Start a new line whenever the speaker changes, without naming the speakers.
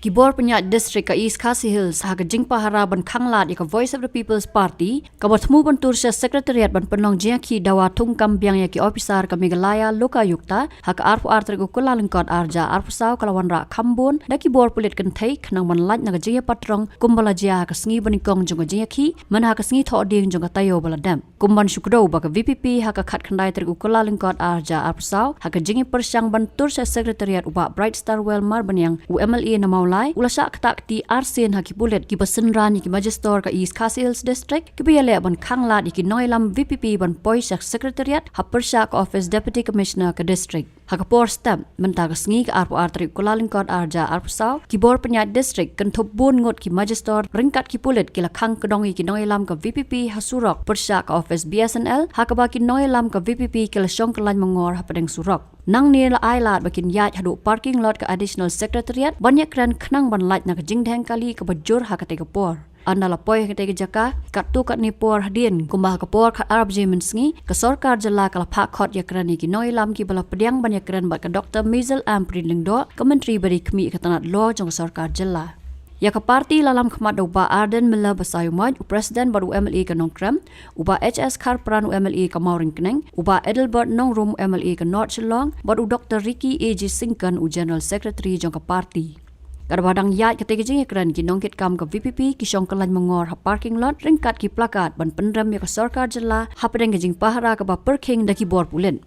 Kibor Pynïaid district ka East Khasi Hills ha ka Jingpa-Hara ban Khanglat ya ka Voice of the People's Party ka bertemu bentur sa Secretariat ban penong Jingïa dawa tungkam biang ya ki officer ka Meghalaya Lokayukta ha ka arfu artrek ukula lengkot arja arfu saw kalawan ra Khambon da Kibor Pulit Kynthei knang ban Lait na ka Jingïa-Patrong kumbala jia ha ka sengi banikong jong ka Jingïa man ha ka sengi tho ding jong ka tayo baladam kumban syukro ba ka VPP ha ka khat khandai trek ukula lengkot arja arfu saw ha ka Jingïa persyang bentur sa Secretariat uba Bright Star Well mar banyang UMLA na Ulasa ketak ti Sien haki Pulit ki basenran ki Magister ka East Khasi Hills District ki biale ban Khanglat ki Noilam VPP ban Poisak Secretariat ha persyak Office Deputy Commissioner ka District haka por stamp menta ka sengi ka arpu artri kulalingkot arja arpu saw ki Bor Pynïaid District kan thobun ngot ki Magister ringkat ki Pulit ki lakhang kedongi ki Noilam ka VPP ha surok persyak Office BSNL haka ba ki Noilam ka VPP ki lasyong kelan mengor ha padang surok nang ni la ailat bakin yat hadu parking lot ka Additional Secretariat banyak kran khnang ban Lait na ka jingdheng kali ka bajur ha ka te ka por anda la poi ka te ka jaka kat tu kat ni por hadin kumbah ka por khat arab jemen sngi ka sarkar jala kala phak khot ya krani ki Noilam ki bala pediang banyak kran bat ka Dr. Mizel Amprin do ka menteri bari khmi ka tanat law jong sarkar jala ya ka parti lalam khmat uba Arden Miller basayumaj president baru MLA ka Nongkram uba HS Kharpran MLA ka Mauring Kneng uba Edelbert Nongrum MLA ka North Shillong baru Dr. Ricky AG Singkan u General Secretary jong ka parti kadabadang yat ketika jing ekran ki nongkit kam ka VPP ki syong kelan mengor ha parking lot ringkat ki plakat ban pendram ya ka sarkar jela ha pedeng jing pahara ka ba perking da ki Bor Pulit